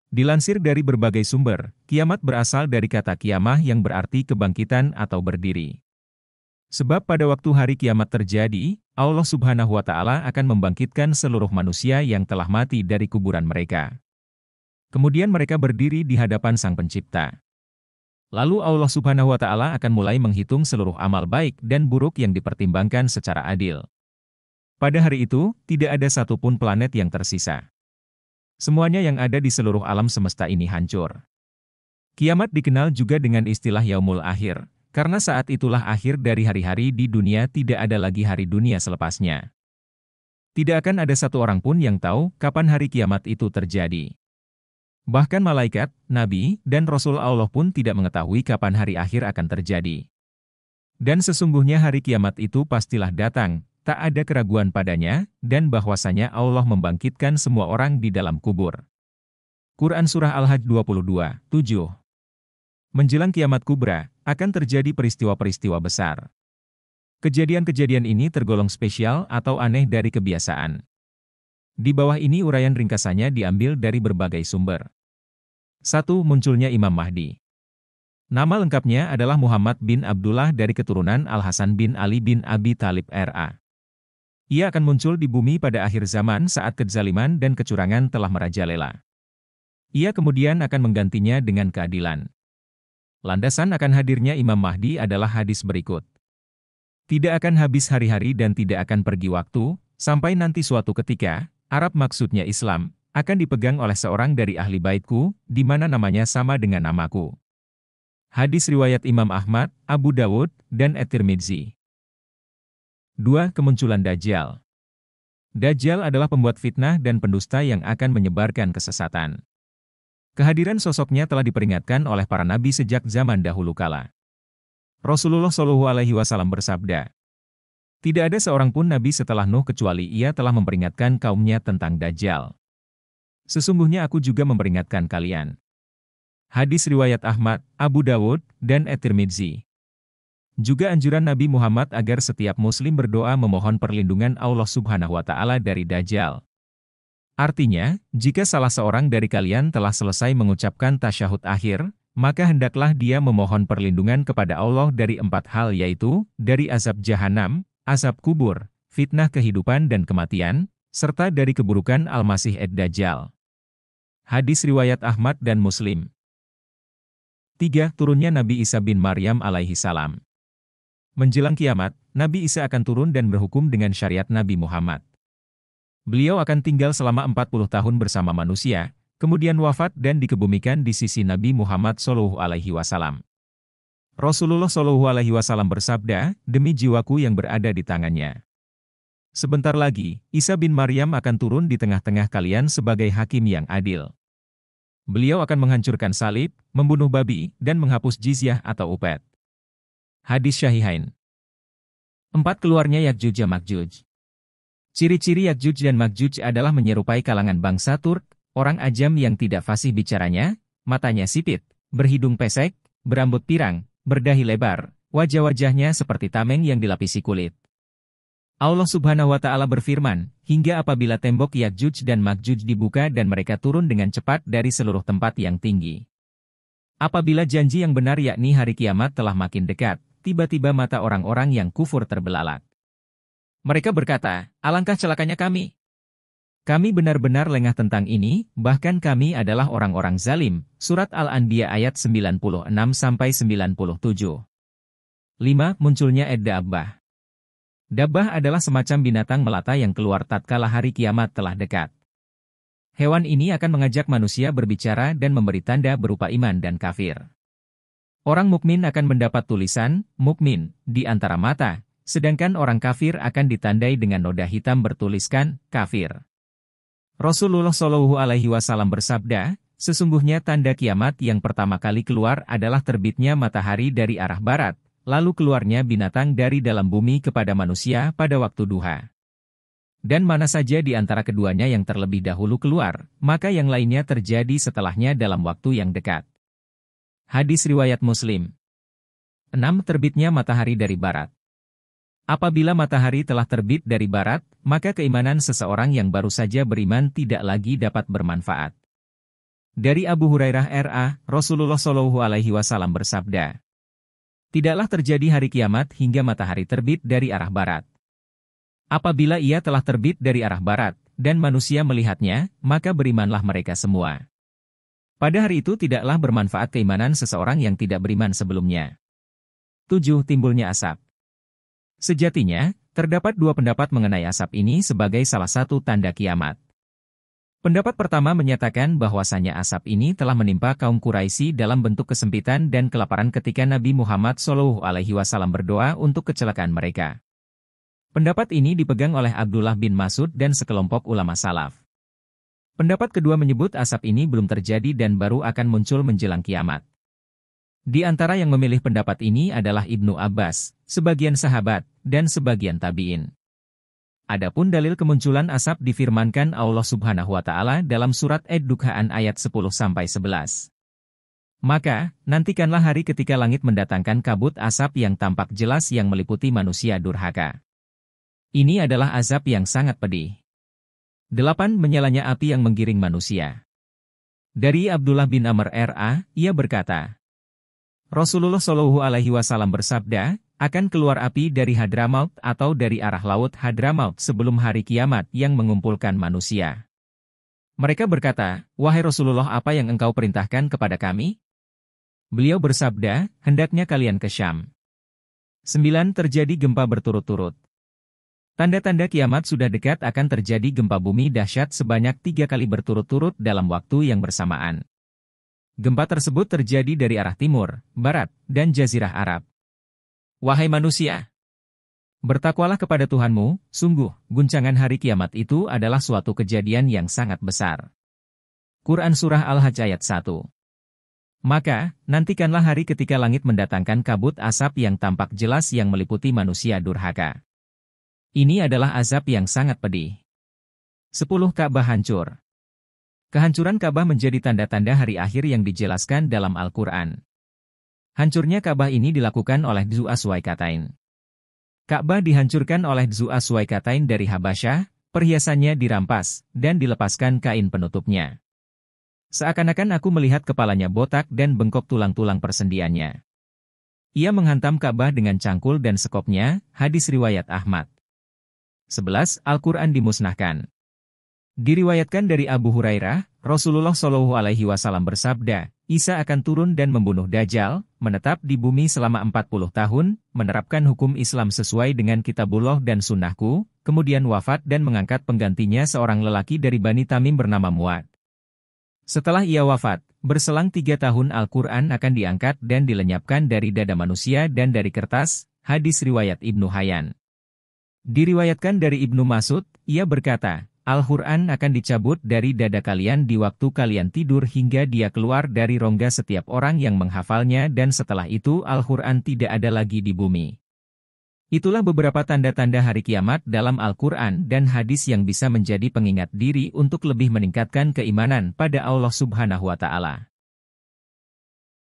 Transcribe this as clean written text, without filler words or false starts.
Dilansir dari berbagai sumber, kiamat berasal dari kata qiyamah yang berarti kebangkitan atau berdiri. Sebab pada waktu hari kiamat terjadi, Allah Subhanahu wa Ta'ala akan membangkitkan seluruh manusia yang telah mati dari kuburan mereka. Kemudian mereka berdiri di hadapan Sang Pencipta. Lalu Allah Subhanahu wa Ta'ala akan mulai menghitung seluruh amal baik dan buruk yang dipertimbangkan secara adil. Pada hari itu, tidak ada satupun planet yang tersisa. Semuanya yang ada di seluruh alam semesta ini hancur. Kiamat dikenal juga dengan istilah Yaumul Akhir, karena saat itulah akhir dari hari-hari di dunia, tidak ada lagi hari dunia selepasnya. Tidak akan ada satu orang pun yang tahu kapan hari kiamat itu terjadi. Bahkan malaikat, nabi, dan rasul Allah pun tidak mengetahui kapan hari akhir akan terjadi. Dan sesungguhnya hari kiamat itu pastilah datang, tak ada keraguan padanya, dan bahwasanya Allah membangkitkan semua orang di dalam kubur. Quran Surah Al-Hajj 22:7. Menjelang kiamat kubra, akan terjadi peristiwa-peristiwa besar. Kejadian-kejadian ini tergolong spesial atau aneh dari kebiasaan. Di bawah ini uraian ringkasannya diambil dari berbagai sumber. 1. Munculnya Imam Mahdi. Nama lengkapnya adalah Muhammad bin Abdullah dari keturunan Al-Hasan bin Ali bin Abi Thalib R.A. Ia akan muncul di bumi pada akhir zaman saat kezaliman dan kecurangan telah merajalela. Ia kemudian akan menggantinya dengan keadilan. Landasan akan hadirnya Imam Mahdi adalah hadis berikut. Tidak akan habis hari-hari dan tidak akan pergi waktu, sampai nanti suatu ketika, Arab maksudnya Islam, akan dipegang oleh seorang dari ahli baitku, di mana namanya sama dengan namaku. Hadis riwayat Imam Ahmad, Abu Dawud, dan At-Tirmidzi. 2. Kemunculan Dajjal. Dajjal adalah pembuat fitnah dan pendusta yang akan menyebarkan kesesatan. Kehadiran sosoknya telah diperingatkan oleh para nabi sejak zaman dahulu kala. Rasulullah SAW bersabda, "Tidak ada seorang pun nabi setelah Nuh kecuali ia telah memperingatkan kaumnya tentang Dajjal. Sesungguhnya aku juga memperingatkan kalian." Hadis riwayat Ahmad, Abu Dawud, dan At-Tirmidzi. Juga anjuran Nabi Muhammad agar setiap muslim berdoa memohon perlindungan Allah Subhanahu wa Ta'ala dari Dajjal. Artinya, jika salah seorang dari kalian telah selesai mengucapkan tasyahud akhir, maka hendaklah dia memohon perlindungan kepada Allah dari 4 hal, yaitu, dari azab jahanam, azab kubur, fitnah kehidupan dan kematian, serta dari keburukan Al-Masih Ad-Dajjal. Hadis riwayat Ahmad dan Muslim. 3. Turunnya Nabi Isa bin Maryam alaihi salam. Menjelang kiamat, Nabi Isa akan turun dan berhukum dengan syariat Nabi Muhammad. Beliau akan tinggal selama 40 tahun bersama manusia, kemudian wafat dan dikebumikan di sisi Nabi Muhammad SAW. Rasulullah SAW bersabda, "Demi jiwaku yang berada di tangannya. Sebentar lagi, Isa bin Maryam akan turun di tengah-tengah kalian sebagai hakim yang adil. Beliau akan menghancurkan salib, membunuh babi, dan menghapus jizyah atau upet." Hadis Syahihain. 4. Keluarnya Ya'juj dan Ma'juj. Ciri-ciri Ya'juj dan Ma'juj adalah menyerupai kalangan bangsa Turk, orang ajam yang tidak fasih bicaranya, matanya sipit, berhidung pesek, berambut pirang, berdahi lebar, wajah-wajahnya seperti tameng yang dilapisi kulit. Allah Subhanahu wa Ta'ala berfirman, "Hingga apabila tembok Ya'juj dan Ma'juj dibuka dan mereka turun dengan cepat dari seluruh tempat yang tinggi. Apabila janji yang benar yakni hari kiamat telah makin dekat, tiba-tiba mata orang-orang yang kufur terbelalak. Mereka berkata, alangkah celakanya kami. Kami benar-benar lengah tentang ini, bahkan kami adalah orang-orang zalim." Surat Al-Anbiya ayat 96-97. 5. Munculnya Ad-Dabbah. Dabbah adalah semacam binatang melata yang keluar tatkala hari kiamat telah dekat. Hewan ini akan mengajak manusia berbicara dan memberi tanda berupa iman dan kafir. Orang mukmin akan mendapat tulisan, mukmin, di antara mata, sedangkan orang kafir akan ditandai dengan noda hitam bertuliskan, kafir. Rasulullah SAW bersabda, "Sesungguhnya tanda kiamat yang pertama kali keluar adalah terbitnya matahari dari arah barat, lalu keluarnya binatang dari dalam bumi kepada manusia pada waktu duha. Dan mana saja di antara keduanya yang terlebih dahulu keluar, maka yang lainnya terjadi setelahnya dalam waktu yang dekat." Hadis riwayat Muslim. 6. Terbitnya matahari dari barat. Apabila matahari telah terbit dari barat, maka keimanan seseorang yang baru saja beriman tidak lagi dapat bermanfaat. Dari Abu Hurairah R.A., Rasulullah Shallallahu Alaihi Wasallam bersabda, "Tidaklah terjadi hari kiamat hingga matahari terbit dari arah barat. Apabila ia telah terbit dari arah barat, dan manusia melihatnya, maka berimanlah mereka semua. Pada hari itu tidaklah bermanfaat keimanan seseorang yang tidak beriman sebelumnya." 7. Timbulnya asap. Sejatinya, terdapat dua pendapat mengenai asap ini sebagai salah satu tanda kiamat. Pendapat pertama menyatakan bahwasanya asap ini telah menimpa kaum Quraisy dalam bentuk kesempitan dan kelaparan ketika Nabi Muhammad SAW berdoa untuk kecelakaan mereka. Pendapat ini dipegang oleh Abdullah bin Mas'ud dan sekelompok ulama salaf. Pendapat kedua menyebut asap ini belum terjadi dan baru akan muncul menjelang kiamat. Di antara yang memilih pendapat ini adalah Ibnu Abbas, sebagian sahabat, dan sebagian tabi'in. Adapun dalil kemunculan asap difirmankan Allah Subhanahu wa Ta'ala dalam surat Ad-Dukhaan ayat 10-11. Maka, nantikanlah hari ketika langit mendatangkan kabut asap yang tampak jelas yang meliputi manusia durhaka. Ini adalah azab yang sangat pedih. 8. Menyalanya api yang menggiring manusia. Dari Abdullah bin Amr R.A., ia berkata, Rasulullah Shallallahu Alaihi Wasallam bersabda, akan keluar api dari Hadramaut atau dari arah laut Hadramaut sebelum hari kiamat yang mengumpulkan manusia. Mereka berkata, "Wahai Rasulullah, apa yang engkau perintahkan kepada kami?" Beliau bersabda, "Hendaknya kalian ke Syam." 9. Terjadi gempa berturut-turut. Tanda-tanda kiamat sudah dekat akan terjadi gempa bumi dahsyat sebanyak 3 kali berturut-turut dalam waktu yang bersamaan. Gempa tersebut terjadi dari arah timur, barat, dan jazirah Arab. Wahai manusia, bertakwalah kepada Tuhanmu, sungguh, guncangan hari kiamat itu adalah suatu kejadian yang sangat besar. Quran Surah Al-Hajj ayat 1. Maka, nantikanlah hari ketika langit mendatangkan kabut asap yang tampak jelas yang meliputi manusia durhaka. Ini adalah azab yang sangat pedih. 10. Ka'bah hancur. Kehancuran Ka'bah menjadi tanda-tanda hari akhir yang dijelaskan dalam Al-Quran. Hancurnya Ka'bah ini dilakukan oleh Dzu Aswaikatain. Ka'bah dihancurkan oleh Dzu Aswaikatain dari Habasyah, perhiasannya dirampas, dan dilepaskan kain penutupnya. Seakan-akan aku melihat kepalanya botak dan bengkok tulang-tulang persendiannya. Ia menghantam Ka'bah dengan cangkul dan sekopnya, hadis riwayat Ahmad. 11. Al-Quran dimusnahkan. Diriwayatkan dari Abu Hurairah, Rasulullah Shallallahu Alaihi Wasallam bersabda, Isa akan turun dan membunuh Dajjal, menetap di bumi selama 40 tahun, menerapkan hukum Islam sesuai dengan kitabullah dan sunnahku, kemudian wafat dan mengangkat penggantinya seorang lelaki dari Bani Tamim bernama Muad. Setelah ia wafat, berselang 3 tahun Al-Quran akan diangkat dan dilenyapkan dari dada manusia dan dari kertas, hadis riwayat Ibnu Hayyan. Diriwayatkan dari Ibnu Mas'ud, ia berkata, Al-Quran akan dicabut dari dada kalian di waktu kalian tidur hingga dia keluar dari rongga setiap orang yang menghafalnya dan setelah itu Al-Quran tidak ada lagi di bumi. Itulah beberapa tanda-tanda hari kiamat dalam Al-Quran dan hadis yang bisa menjadi pengingat diri untuk lebih meningkatkan keimanan pada Allah Subhanahu wa Ta'ala.